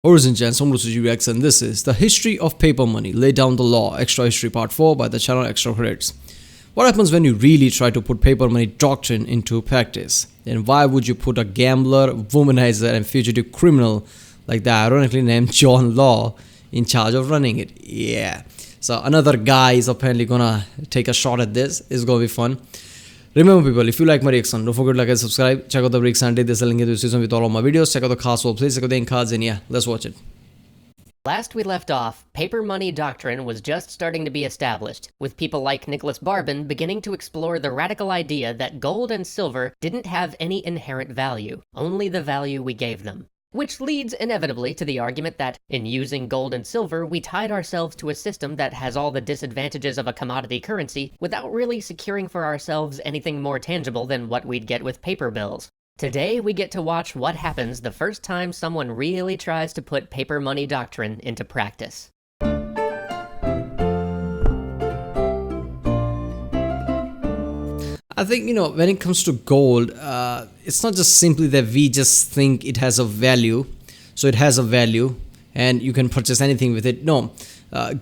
Origin Jan, UX, and this is The History of Paper Money, Lay Down the Law, Extra History Part 4 by the channel Extra Credits. What happens when you really try to put paper money doctrine into practice? And why would you put a gambler, womanizer, and fugitive criminal like the ironically named John Law in charge of running it? Yeah. So another guy is apparently gonna take a shot at this. It's gonna be fun. Remember people, if you like my reaction, don't forget to like and subscribe. Check out the reaction. There's a link in the description with all of my videos. Check out the cast wall, please check out the ink cards, and yeah, let's watch it. Last we left off, paper money doctrine was just starting to be established, with people like Nicholas Barbon beginning to explore the radical idea that gold and silver didn't have any inherent value, only the value we gave them. Which leads inevitably to the argument that, in using gold and silver, we tied ourselves to a system that has all the disadvantages of a commodity currency without really securing for ourselves anything more tangible than what we'd get with paper bills. Today, we get to watch what happens the first time someone really tries to put paper money doctrine into practice. I think, when it comes to gold, it's not just simply that we just think it has a value. So it has a value and you can purchase anything with it. No,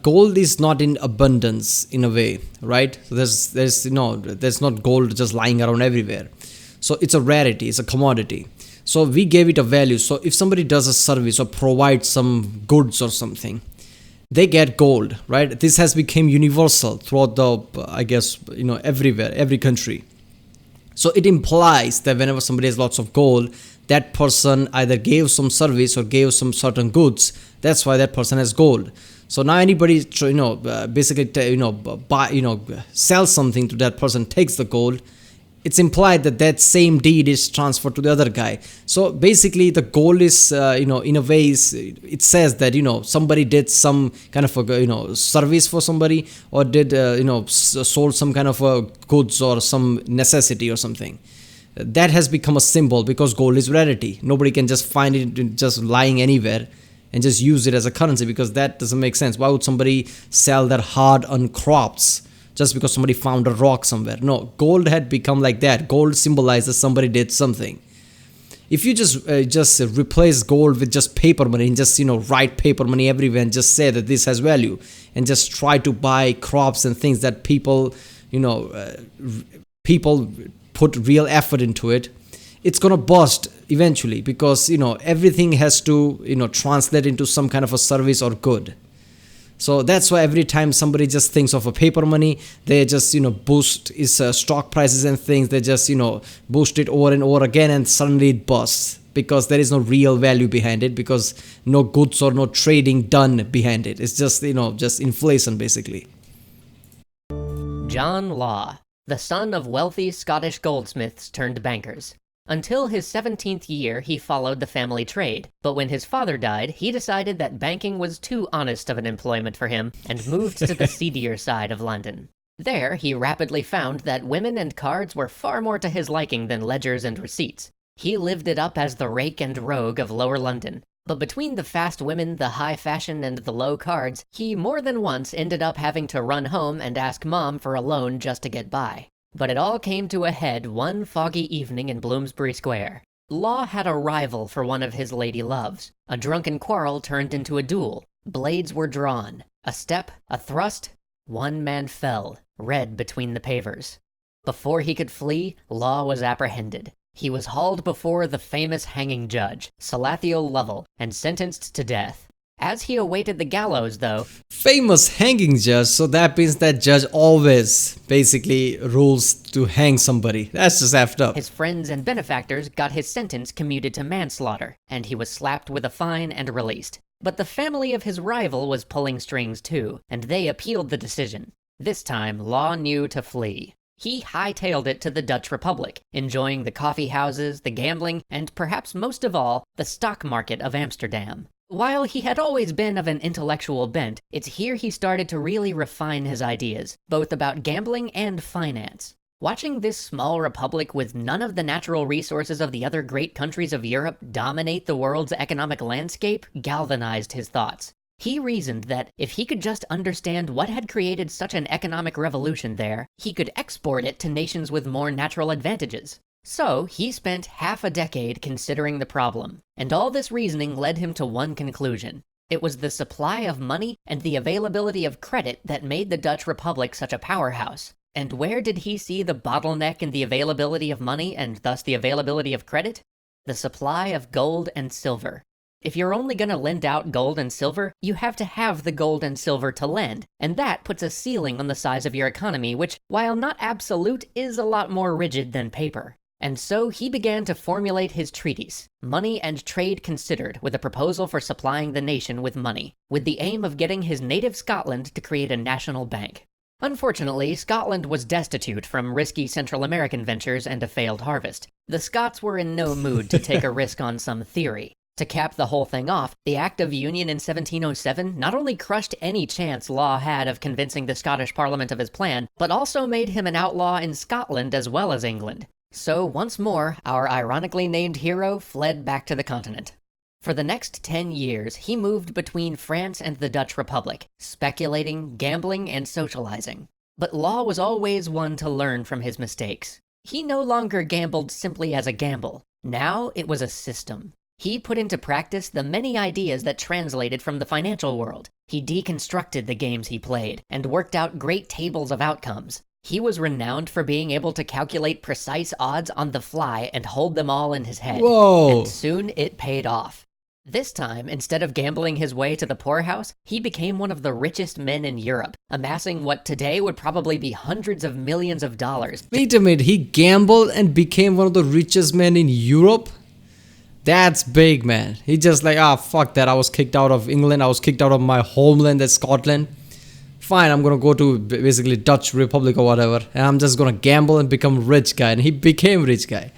gold is not in abundance in a way, right? So there's not gold just lying around everywhere. So it's a rarity, it's a commodity. So we gave it a value. So if somebody does a service or provides some goods or something, they get gold, right? This has become universal throughout the, everywhere, every country. So it implies that whenever somebody has lots of gold, that person either gave some service or gave some certain goods. That's why that person has gold. So now anybody, sells something to that person, takes the gold. It's implied that that same deed is transferred to the other guy. So basically the goal is, in a way, it says that, somebody did some kind of a, service for somebody or did, sold some kind of goods or some necessity or something. That has become a symbol because gold is rarity. Nobody can just find it just lying anywhere and just use it as a currency because that doesn't make sense. Why would somebody sell their hard-earned crops just because somebody found a rock somewhere? No, gold had become like that. Gold symbolizes somebody did something. If you just replace gold with just paper money and just write paper money everywhere and just say that this has value and just try to buy crops and things that people people put real effort into it, it's gonna bust eventually because everything has to translate into some kind of a service or good. So that's why every time somebody just thinks of a paper money, they just, boost its stock prices and things. They just, boost it over and over again and suddenly it busts because there is no real value behind it because no goods or no trading done behind it. It's just, just inflation basically. John Law, the son of wealthy Scottish goldsmiths turned bankers. Until his 17th year, he followed the family trade, but when his father died, he decided that banking was too honest of an employment for him and moved to the seedier side of London. There, he rapidly found that women and cards were far more to his liking than ledgers and receipts. He lived it up as the rake and rogue of lower London, but between the fast women, the high fashion, and the low cards, he more than once ended up having to run home and ask mom for a loan just to get by. But it all came to a head one foggy evening in Bloomsbury Square. Law had a rival for one of his lady loves. A drunken quarrel turned into a duel. Blades were drawn. A step, a thrust. One man fell, red between the pavers. Before he could flee, Law was apprehended. He was hauled before the famous hanging judge, Salathiel Lovell, and sentenced to death. As he awaited the gallows, though... Famous hanging judge, so that means that judge always basically rules to hang somebody. That's just effed up. His friends and benefactors got his sentence commuted to manslaughter, and he was slapped with a fine and released. But the family of his rival was pulling strings too, and they appealed the decision. This time, Law knew to flee. He hightailed it to the Dutch Republic, enjoying the coffee houses, the gambling, and perhaps most of all, the stock market of Amsterdam. While he had always been of an intellectual bent, it's here he started to really refine his ideas, both about gambling and finance. Watching this small republic with none of the natural resources of the other great countries of Europe dominate the world's economic landscape galvanized his thoughts. He reasoned that if he could just understand what had created such an economic revolution there, he could export it to nations with more natural advantages. So he spent half a decade considering the problem, and all this reasoning led him to one conclusion. It was the supply of money and the availability of credit that made the Dutch Republic such a powerhouse. And where did he see the bottleneck in the availability of money and thus the availability of credit? The supply of gold and silver. If you're only going to lend out gold and silver, you have to have the gold and silver to lend, and that puts a ceiling on the size of your economy, which, while not absolute, is a lot more rigid than paper. And so he began to formulate his treatise, Money and Trade Considered, with a proposal for supplying the nation with money, with the aim of getting his native Scotland to create a national bank. Unfortunately, Scotland was destitute from risky Central American ventures and a failed harvest. The Scots were in no mood to take a risk on some theory. To cap the whole thing off, the Act of Union in 1707 not only crushed any chance Law had of convincing the Scottish Parliament of his plan, but also made him an outlaw in Scotland as well as England. So once more, our ironically named hero fled back to the continent. For the next 10 years, he moved between France and the Dutch Republic, speculating, gambling, and socializing. But Law was always one to learn from his mistakes. He no longer gambled simply as a gamble. Now it was a system. He put into practice the many ideas that translated from the financial world. He deconstructed the games he played, and worked out great tables of outcomes. He was renowned for being able to calculate precise odds on the fly and hold them all in his head. Whoa! And soon it paid off. This time, instead of gambling his way to the poorhouse, he became one of the richest men in Europe, amassing what today would probably be hundreds of millions of dollars. Wait a minute, he gambled and became one of the richest men in Europe? That's big, man. He just like, fuck that. I was kicked out of England. I was kicked out of my homeland at Scotland. Fine, I'm gonna go to basically Dutch Republic or whatever, and I'm just gonna gamble and become rich guy. And he became rich guy.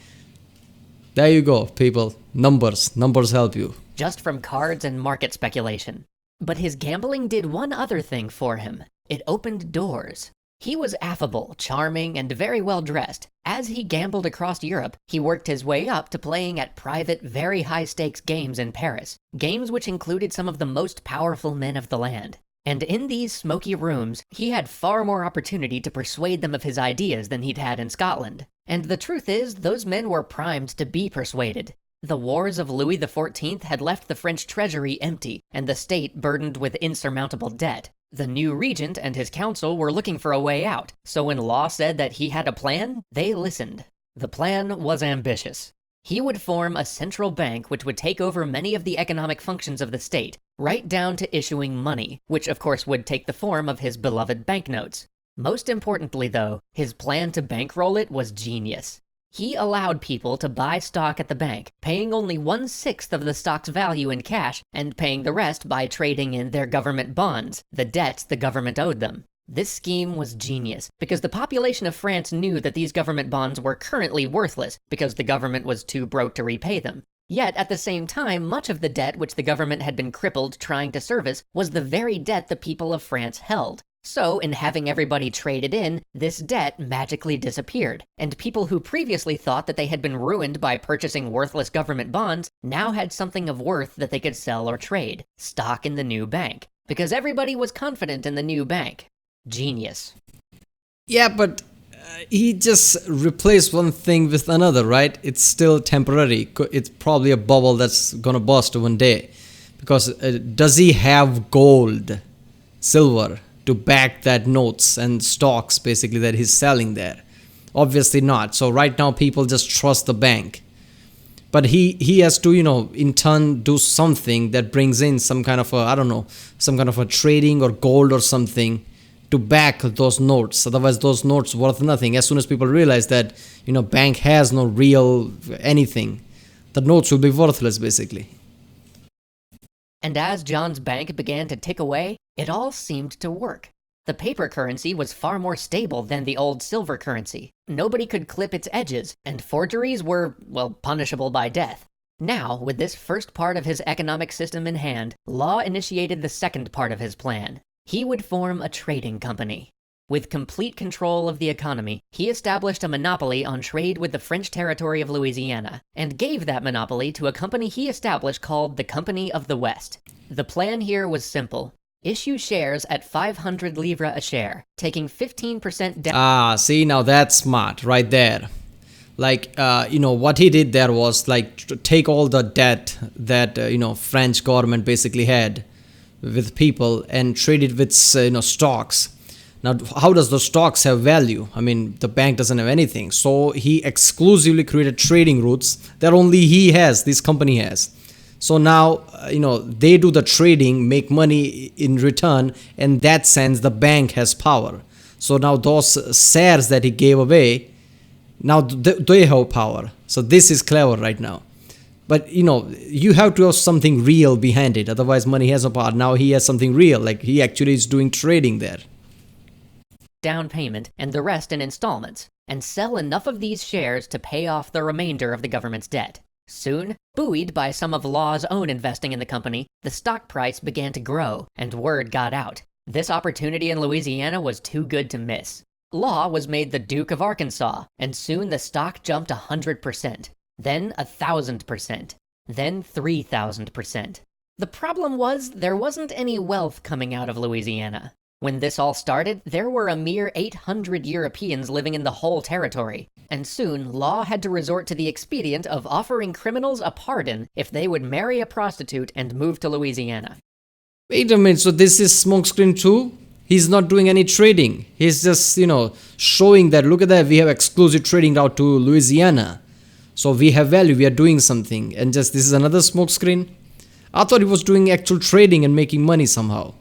There you go, people. Numbers help you. Just from cards and market speculation. But his gambling did one other thing for him. It opened doors. He was affable, charming, and very well dressed. As he gambled across Europe, he worked his way up to playing at private, very high-stakes games in Paris. Games which included some of the most powerful men of the land. And in these smoky rooms, he had far more opportunity to persuade them of his ideas than he'd had in Scotland. And the truth is, those men were primed to be persuaded. The wars of Louis XIV had left the French treasury empty, and the state burdened with insurmountable debt. The new regent and his council were looking for a way out, so when Law said that he had a plan, they listened. The plan was ambitious. He would form a central bank which would take over many of the economic functions of the state, right down to issuing money, which of course would take the form of his beloved banknotes. Most importantly though, his plan to bankroll it was genius. He allowed people to buy stock at the bank, paying only 1/6 of the stock's value in cash, and paying the rest by trading in their government bonds, the debts the government owed them. This scheme was genius, because the population of France knew that these government bonds were currently worthless, because the government was too broke to repay them. Yet, at the same time, much of the debt which the government had been crippled trying to service was the very debt the people of France held. So, in having everybody traded in, this debt magically disappeared, and people who previously thought that they had been ruined by purchasing worthless government bonds now had something of worth that they could sell or trade, stock in the new bank, because everybody was confident in the new bank. Genius. Yeah, but he just replaced one thing with another, right? It's still temporary. It's probably a bubble that's gonna burst one day. Because does he have gold, silver, to back that notes and stocks basically that he's selling there? Obviously not. So right now people just trust the bank. But he has to, in turn do something that brings in some kind of a trading or gold or something to back those notes. Otherwise those notes worth nothing. As soon as people realize that, bank has no real anything, the notes will be worthless basically. And as John's bank began to tick away, it all seemed to work. The paper currency was far more stable than the old silver currency. Nobody could clip its edges, and forgeries were, punishable by death. Now, with this first part of his economic system in hand, Law initiated the second part of his plan. He would form a trading company. With complete control of the economy, he established a monopoly on trade with the French territory of Louisiana, and gave that monopoly to a company he established called the Company of the West. The plan here was simple. Issue shares at 500 livres a share, taking 15% down. See, now that's smart, right there. Like, what he did there was like to take all the debt that, French government basically had with people and trade it with, stocks. Now, how does the stocks have value? I mean, the bank doesn't have anything. So he exclusively created trading routes that only he has, this company has. So now, they do the trading, make money in return. In that sense, the bank has power. So now those shares that he gave away, now they have power. So this is clever right now. But you have to have something real behind it. Otherwise, money has no power. Now he has something real. Like he actually is doing trading there. Down payment and the rest in installments, and sell enough of these shares to pay off the remainder of the government's debt. Soon, buoyed by some of Law's own investing in the company, the stock price began to grow, and word got out. This opportunity in Louisiana was too good to miss. Law was made the Duke of Arkansas, and soon the stock jumped 100%, then 1,000%, then 3,000%. The problem was there wasn't any wealth coming out of Louisiana. When this all started, there were a mere 800 Europeans living in the whole territory, and soon Law had to resort to the expedient of offering criminals a pardon if they would marry a prostitute and move to Louisiana. Wait a minute, so this is smokescreen too? He's not doing any trading. He's just, showing that, look at that, we have exclusive trading route to Louisiana. So we have value, we are doing something. And just, this is another smokescreen? I thought he was doing actual trading and making money somehow.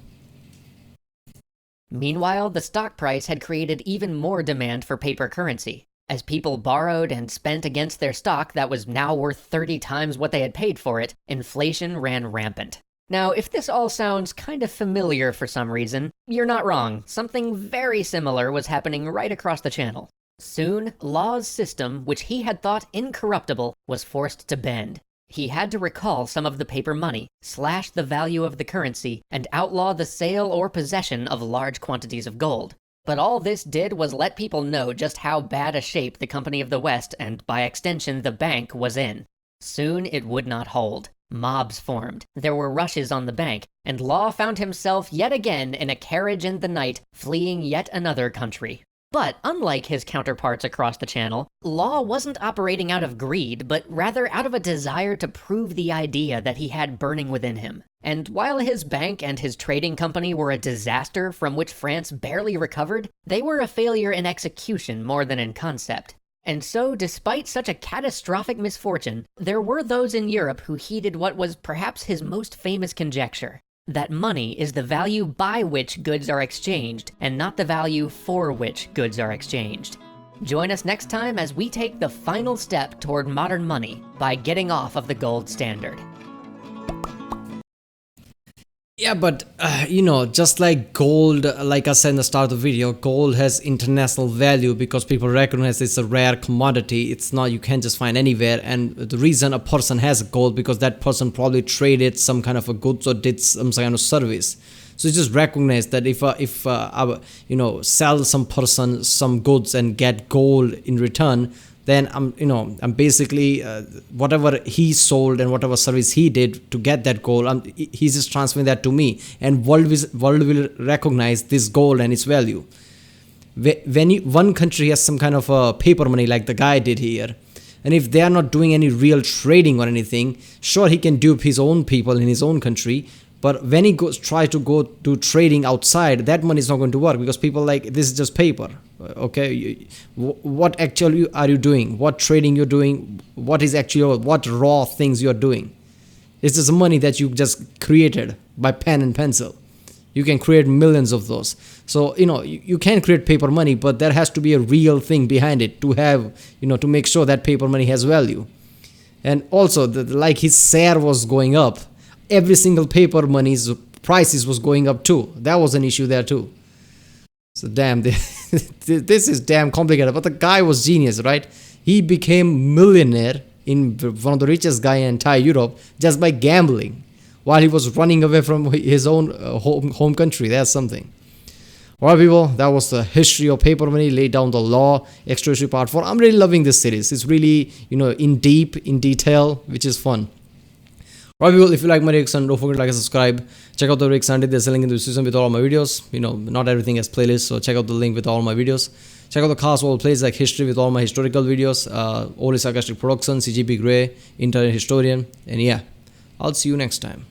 Meanwhile, the stock price had created even more demand for paper currency. As people borrowed and spent against their stock that was now worth 30 times what they had paid for it, inflation ran rampant. Now, if this all sounds kind of familiar for some reason, you're not wrong. Something very similar was happening right across the channel. Soon, Law's system, which he had thought incorruptible, was forced to bend. He had to recall some of the paper money, slash the value of the currency, and outlaw the sale or possession of large quantities of gold. But all this did was let people know just how bad a shape the Company of the West, and by extension the bank, was in. Soon it would not hold. Mobs formed, there were rushes on the bank, and Law found himself yet again in a carriage in the night, fleeing yet another country. But unlike his counterparts across the channel, Law wasn't operating out of greed, but rather out of a desire to prove the idea that he had burning within him. And while his bank and his trading company were a disaster from which France barely recovered, they were a failure in execution more than in concept. And so, despite such a catastrophic misfortune, there were those in Europe who heeded what was perhaps his most famous conjecture: that money is the value by which goods are exchanged, and not the value for which goods are exchanged. Join us next time as we take the final step toward modern money by getting off of the gold standard. Yeah, but, just like gold, like I said in the start of the video, gold has international value because people recognize it's a rare commodity. It's not, you can't just find anywhere. And the reason a person has gold, because that person probably traded some kind of a goods or did some kind of service. So it's just recognize that if I sell some person some goods and get gold in return, then I'm basically whatever he sold and whatever service he did to get that gold, he's just transferring that to me, and world will recognize this gold and its value. When one country has some kind of paper money like the guy did here, and if they are not doing any real trading or anything, sure, he can dupe his own people in his own country. But when he tries to go to trading outside, that money is not going to work because people like, this is just paper. Okay, what actually are you doing? What trading you're doing? What is actually, what raw things you're doing? It's just money that you just created by pen and pencil. You can create millions of those. So, you can create paper money, but there has to be a real thing behind it to have, to make sure that paper money has value. And also, like his share was going up, every single paper money's prices was going up too. That was an issue there too. So damn, this is damn complicated. But the guy was genius, right? He became millionaire, in one of the richest guy in entire Europe, just by gambling, while he was running away from his own home country. That's something. Alright people, that was the history of paper money, laid down the law, extra history part 4. I'm really loving this series. It's really, in detail, which is fun. Alright people, if you like my reaction, don't forget to like and subscribe. Check out the reaction, there's a link in the description with all my videos. Not everything has playlists, so check out the link with all my videos. Check out the cast all plays like history with all my historical videos, Only Sarcastic Production, CGP Grey, Internet Historian, and yeah, I'll see you next time.